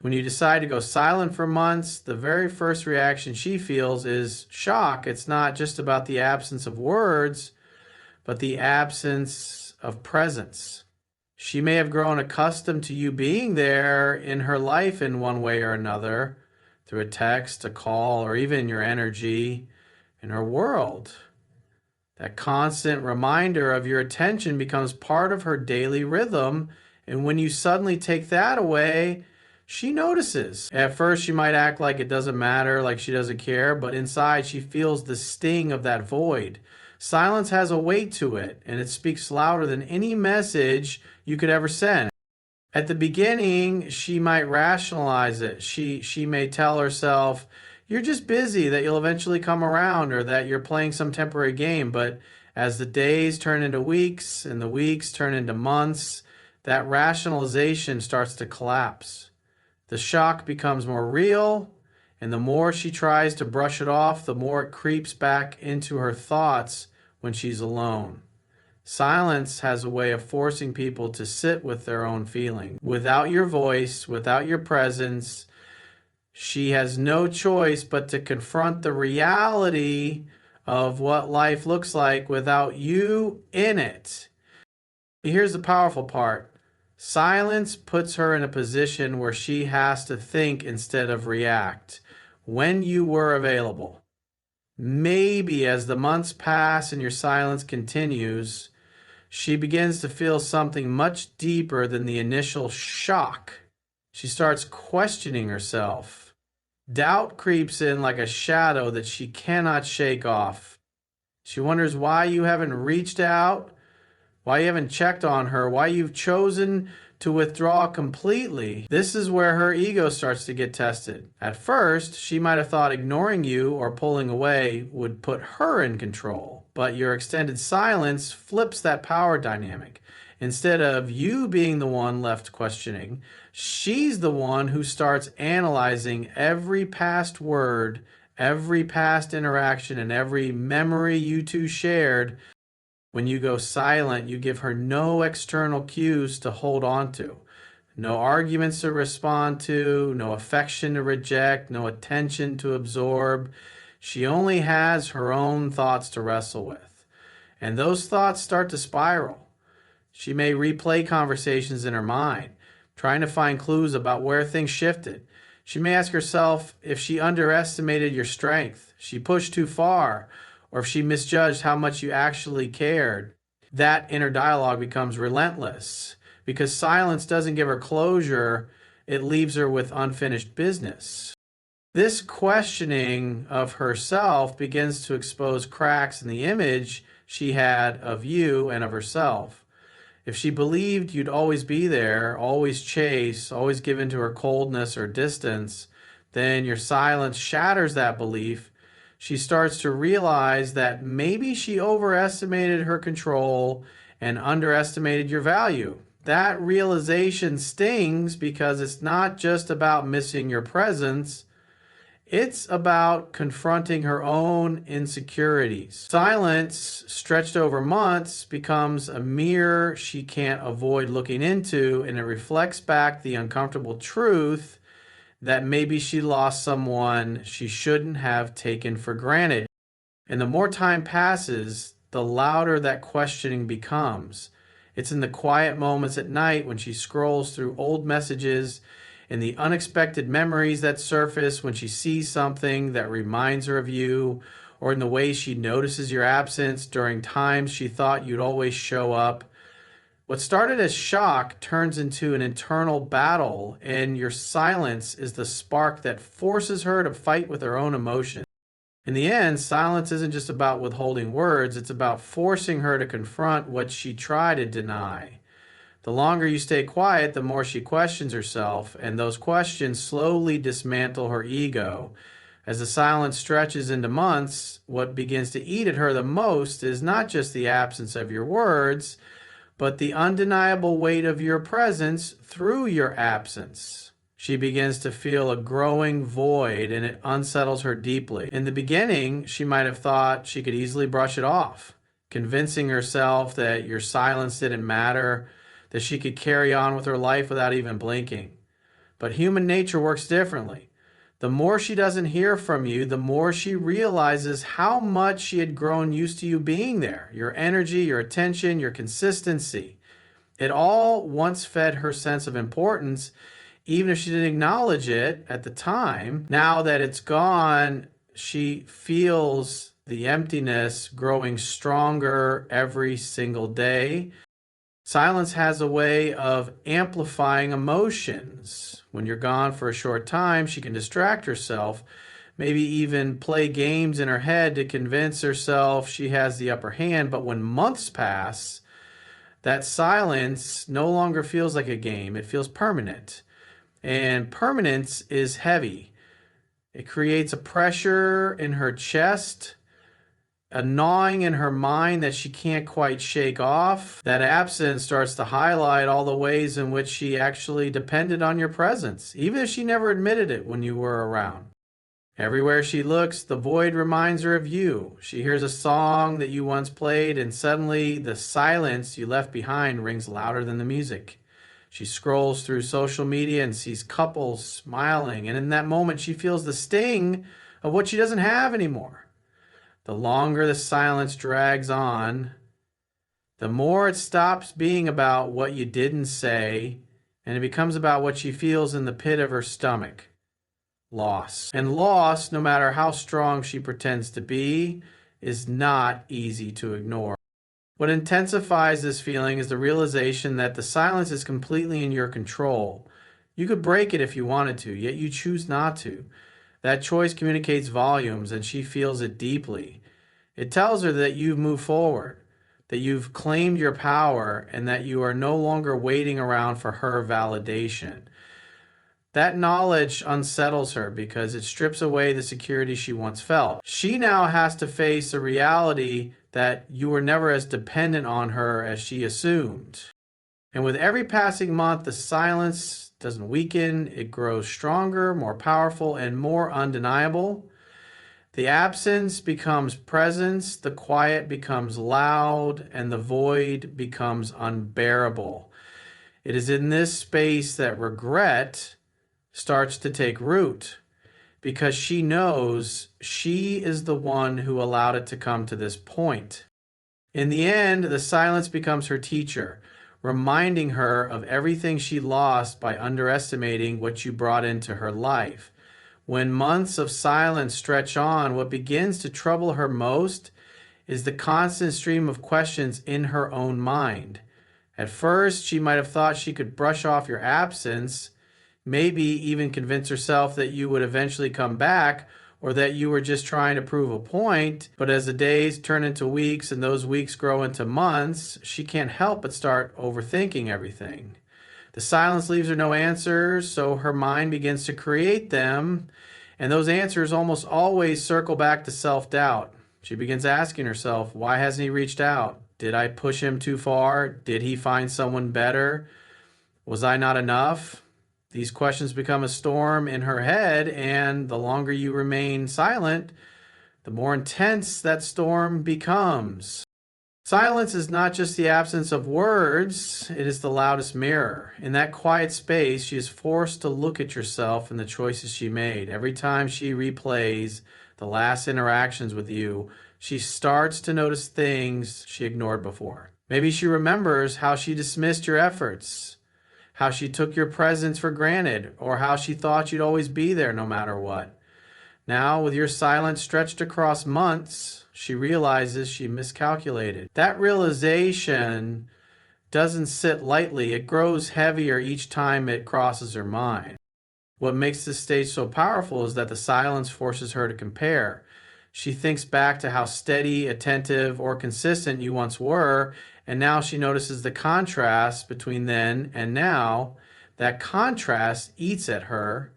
When you decide to go silent for months, the very first reaction she feels is shock. It's not just about the absence of words, but the absence of presence. She may have grown accustomed to you being there in her life in one way or another, through a text, a call, or even your energy in her world. That constant reminder of your attention becomes part of her daily rhythm. And when you suddenly take that away, she notices. At first, she might act like it doesn't matter, like she doesn't care, but inside she feels the sting of that void. Silence has a weight to it, and it speaks louder than any message you could ever send. At the beginning, she might rationalize it. She may tell herself, you're just busy, that you'll eventually come around, or that you're playing some temporary game. But as the days turn into weeks and the weeks turn into months, that rationalization starts to collapse. The shock becomes more real, and the more she tries to brush it off, the more it creeps back into her thoughts when she's alone. Silence has a way of forcing people to sit with their own feelings. Without your voice, without your presence, she has no choice but to confront the reality of what life looks like without you in it. Here's the powerful part. Silence puts her in a position where she has to think instead of react. When you were available, maybe as the months pass and your silence continues, she begins to feel something much deeper than the initial shock. She starts questioning herself. Doubt creeps in like a shadow that she cannot shake off. She wonders why you haven't reached out, why you haven't checked on her, why you've chosen to withdraw completely. This is where her ego starts to get tested. At first, she might have thought ignoring you or pulling away would put her in control, but your extended silence flips that power dynamic. Instead of you being the one left questioning, she's the one who starts analyzing every past word, every past interaction, and every memory you two shared. When you go silent, you give her no external cues to hold on to, no arguments to respond to, no affection to reject, no attention to absorb. She only has her own thoughts to wrestle with. And those thoughts start to spiral. She may replay conversations in her mind, trying to find clues about where things shifted. She may ask herself if she underestimated your strength, she pushed too far, or if she misjudged how much you actually cared. That inner dialogue becomes relentless because silence doesn't give her closure, it leaves her with unfinished business. This questioning of herself begins to expose cracks in the image she had of you and of herself. If she believed you'd always be there, always chase, always give in to her coldness or distance, then your silence shatters that belief. She starts to realize that maybe she overestimated her control and underestimated your value. That realization stings because it's not just about missing your presence, it's about confronting her own insecurities. Silence, stretched over months, becomes a mirror she can't avoid looking into, and it reflects back the uncomfortable truth that maybe she lost someone she shouldn't have taken for granted. And the more time passes, the louder that questioning becomes. It's in the quiet moments at night when she scrolls through old messages, in the unexpected memories that surface when she sees something that reminds her of you, or in the way she notices your absence during times she thought you'd always show up. What started as shock turns into an internal battle, and your silence is the spark that forces her to fight with her own emotions. In the end, silence isn't just about withholding words, it's about forcing her to confront what she tried to deny. The longer you stay quiet, the more she questions herself, and those questions slowly dismantle her ego. As the silence stretches into months, what begins to eat at her the most is not just the absence of your words, but the undeniable weight of your presence through your absence. She begins to feel a growing void, and it unsettles her deeply. In the beginning, she might have thought she could easily brush it off, convincing herself that your silence didn't matter, that she could carry on with her life without even blinking. But human nature works differently. The more she doesn't hear from you, the more she realizes how much she had grown used to you being there. Your energy, your attention, your consistency. It all once fed her sense of importance, even if she didn't acknowledge it at the time. Now that it's gone, she feels the emptiness growing stronger every single day. Silence has a way of amplifying emotions. When you're gone for a short time, she can distract herself, maybe even play games in her head to convince herself she has the upper hand. But when months pass, that silence no longer feels like a game. It feels permanent. And permanence is heavy. It creates a pressure in her chest, a gnawing in her mind that she can't quite shake off. That absence starts to highlight all the ways in which she actually depended on your presence, even if she never admitted it when you were around. Everywhere she looks, the void reminds her of you. She hears a song that you once played, and suddenly the silence you left behind rings louder than the music. She scrolls through social media and sees couples smiling, and in that moment she feels the sting of what she doesn't have anymore. The longer the silence drags on, the more it stops being about what you didn't say, and it becomes about what she feels in the pit of her stomach. Loss. And loss, no matter how strong she pretends to be, is not easy to ignore. What intensifies this feeling is the realization that the silence is completely in your control. You could break it if you wanted to, yet you choose not to. That choice communicates volumes, and she feels it deeply. It tells her that you've moved forward, that you've claimed your power, and that you are no longer waiting around for her validation. That knowledge unsettles her because it strips away the security she once felt. She now has to face the reality that you were never as dependent on her as she assumed. And with every passing month, the silence doesn't weaken, it grows stronger, more powerful, and more undeniable. The absence becomes presence, the quiet becomes loud, and the void becomes unbearable. It is in this space that regret starts to take root, because she knows she is the one who allowed it to come to this point. In the end, the silence becomes her teacher, reminding her of everything she lost by underestimating what you brought into her life. When months of silence stretch on, what begins to trouble her most is the constant stream of questions in her own mind. At first, she might have thought she could brush off your absence, maybe even convince herself that you would eventually come back, or that you were just trying to prove a point. But as the days turn into weeks and those weeks grow into months, she can't help but start overthinking everything. The silence leaves her no answers, so her mind begins to create them, and those answers almost always circle back to self-doubt. She begins asking herself, why hasn't he reached out? Did I push him too far? Did he find someone better? Was I not enough? These questions become a storm in her head, and the longer you remain silent, the more intense that storm becomes. Silence is not just the absence of words, it is the loudest mirror. In that quiet space, she is forced to look at herself and the choices she made. Every time she replays the last interactions with you, she starts to notice things she ignored before. Maybe she remembers how she dismissed your efforts, how she took your presence for granted, or how she thought you'd always be there no matter what. Now, with your silence stretched across months, she realizes she miscalculated. That realization doesn't sit lightly. It grows heavier each time it crosses her mind. What makes this stage so powerful is that the silence forces her to compare. She thinks back to how steady, attentive, or consistent you once were, and now she notices the contrast between then and now. That contrast eats at her.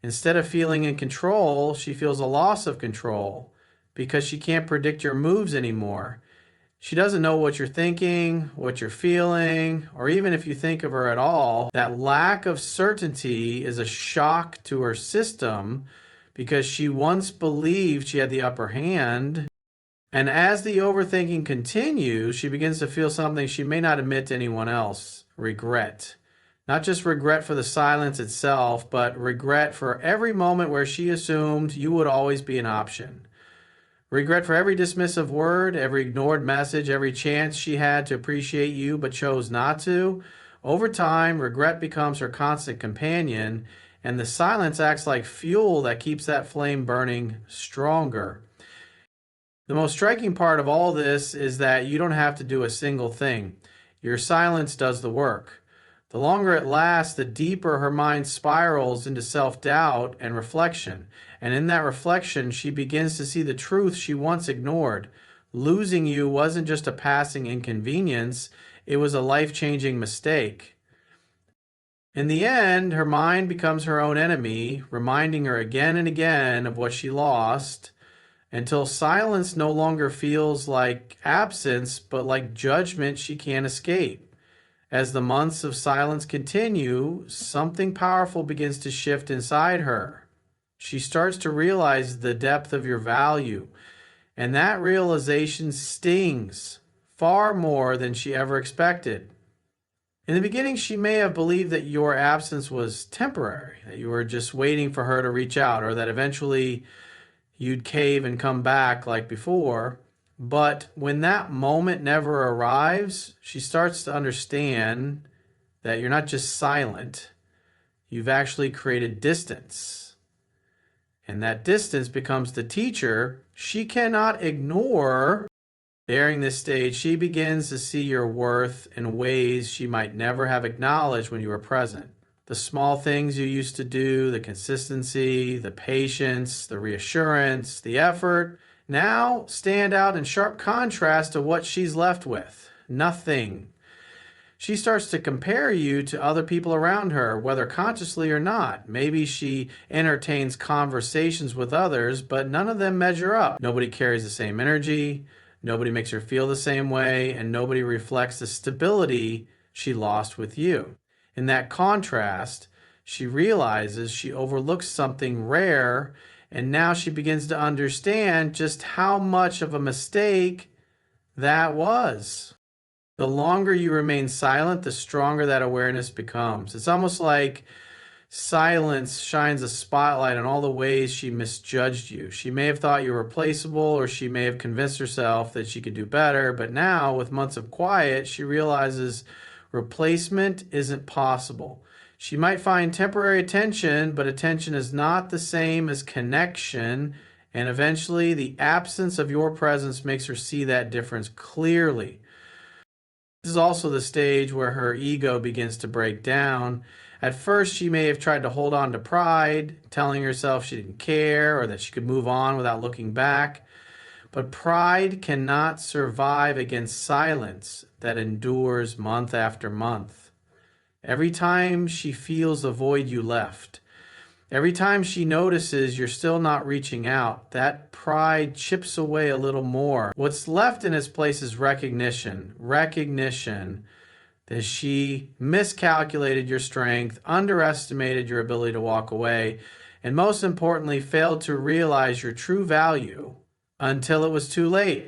Instead of feeling in control, she feels a loss of control because she can't predict your moves anymore. She doesn't know what you're thinking, what you're feeling, or even if you think of her at all. That lack of certainty is a shock to her system because she once believed she had the upper hand. And as the overthinking continues, she begins to feel something she may not admit to anyone else: regret. Not just regret for the silence itself, but regret for every moment where she assumed you would always be an option. Regret for every dismissive word, every ignored message, every chance she had to appreciate you but chose not to. Over time, regret becomes her constant companion, and the silence acts like fuel that keeps that flame burning stronger. The most striking part of all this is that you don't have to do a single thing. Your silence does the work. The longer it lasts, the deeper her mind spirals into self-doubt and reflection. And in that reflection, she begins to see the truth she once ignored. Losing you wasn't just a passing inconvenience, it was a life-changing mistake. In the end, her mind becomes her own enemy, reminding her again and again of what she lost, until silence no longer feels like absence, but like judgment she can't escape. As the months of silence continue, something powerful begins to shift inside her. She starts to realize the depth of your value, and that realization stings far more than she ever expected. In the beginning, she may have believed that your absence was temporary, that you were just waiting for her to reach out, or that eventually you'd cave and come back like before. But when that moment never arrives, she starts to understand that you're not just silent, you've actually created distance. And that distance becomes the teacher she cannot ignore. During this stage, she begins to see your worth in ways she might never have acknowledged when you were present. The small things you used to do, the consistency, the patience, the reassurance, the effort, now stand out in sharp contrast to what she's left with. Nothing. She starts to compare you to other people around her, whether consciously or not. Maybe she entertains conversations with others, but none of them measure up. Nobody carries the same energy, nobody makes her feel the same way, and nobody reflects the stability she lost with you. In that contrast, she realizes she overlooks something rare, and now she begins to understand just how much of a mistake that was. The longer you remain silent, the stronger that awareness becomes. It's almost like silence shines a spotlight on all the ways she misjudged you. She may have thought you were replaceable, or she may have convinced herself that she could do better, but now, with months of quiet, she realizes replacement isn't possible. She might find temporary attention, but attention is not the same as connection, and eventually the absence of your presence makes her see that difference clearly. This is also the stage where her ego begins to break down. At first, she may have tried to hold on to pride, telling herself she didn't care or that she could move on without looking back. But pride cannot survive against silence that endures month after month. Every time she feels the void you left, every time she notices you're still not reaching out, that pride chips away a little more. What's left in its place is recognition that she miscalculated your strength, underestimated your ability to walk away, and most importantly, failed to realize your true value until it was too late.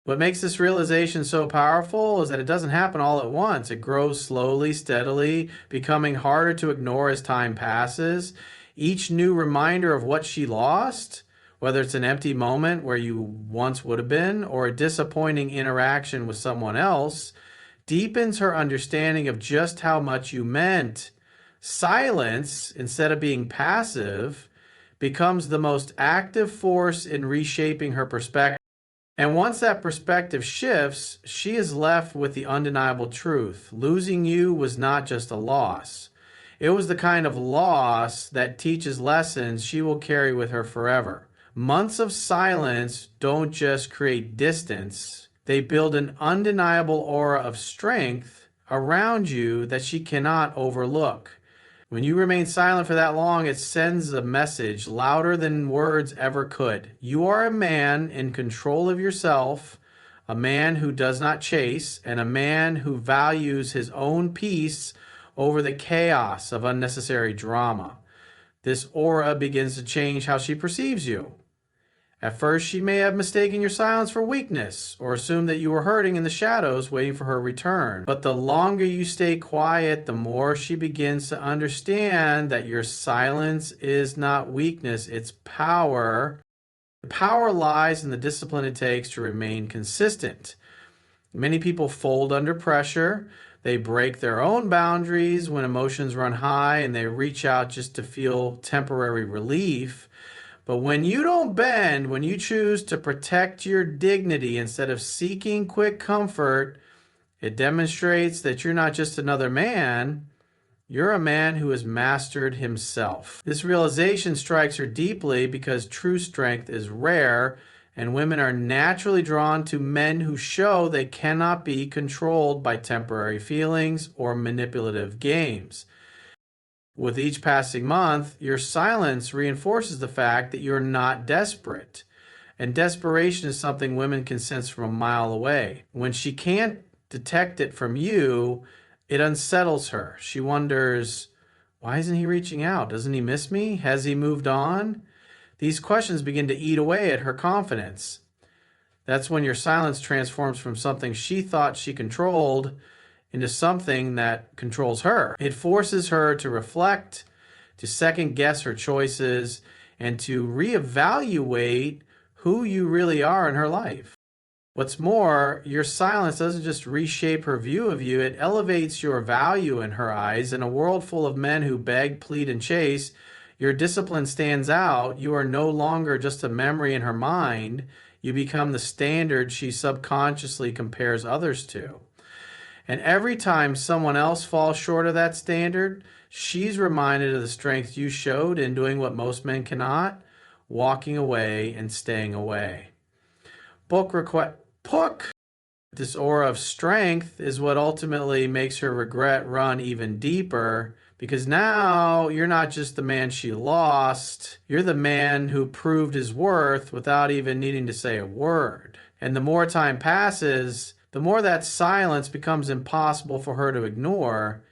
What makes this realization so powerful is that it doesn't happen all at once. It grows slowly, steadily, becoming harder to ignore as time passes. Each new reminder of what she lost, whether it's an empty moment where you once would have been, or a disappointing interaction with someone else, deepens her understanding of just how much you meant. Silence, instead of being passive, becomes the most active force in reshaping her perspective. And once that perspective shifts, she is left with the undeniable truth. Losing you was not just a loss. It was the kind of loss that teaches lessons she will carry with her forever. Months of silence don't just create distance. They build an undeniable aura of strength around you that she cannot overlook. When you remain silent for that long, it sends a message louder than words ever could. You are a man in control of yourself, a man who does not chase, and a man who values his own peace over the chaos of unnecessary drama. This aura begins to change how she perceives you. At first, she may have mistaken your silence for weakness or assumed that you were hurting in the shadows waiting for her return. But the longer you stay quiet, the more she begins to understand that your silence is not weakness, it's power. The power lies in the discipline it takes to remain consistent. Many people fold under pressure. They break their own boundaries when emotions run high and they reach out just to feel temporary relief. But when you don't bend, when you choose to protect your dignity instead of seeking quick comfort, it demonstrates that you're not just another man, you're a man who has mastered himself. This realization strikes her deeply because true strength is rare, and women are naturally drawn to men who show they cannot be controlled by temporary feelings or manipulative games. With each passing month, your silence reinforces the fact that you're not desperate. And desperation is something women can sense from a mile away. When she can't detect it from you, it unsettles her. She wonders, why isn't he reaching out? Doesn't he miss me? Has he moved on? These questions begin to eat away at her confidence. That's when your silence transforms from something she thought she controlled into something that controls her. It forces her to reflect, to second guess her choices, and to reevaluate who you really are in her life. What's more, your silence doesn't just reshape her view of you, it elevates your value in her eyes. In a world full of men who beg, plead, and chase, your discipline stands out. You are no longer just a memory in her mind. You become the standard she subconsciously compares others to. And every time someone else falls short of that standard, she's reminded of the strength you showed in doing what most men cannot, walking away and staying away. This aura of strength is what ultimately makes her regret run even deeper, because now you're not just the man she lost, you're the man who proved his worth without even needing to say a word. And the more time passes, the more that silence becomes impossible for her to ignore.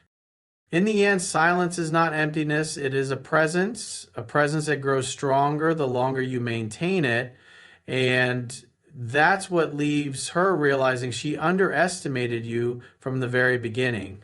In the end, silence is not emptiness, it is a presence that grows stronger the longer you maintain it. And that's what leaves her realizing she underestimated you from the very beginning.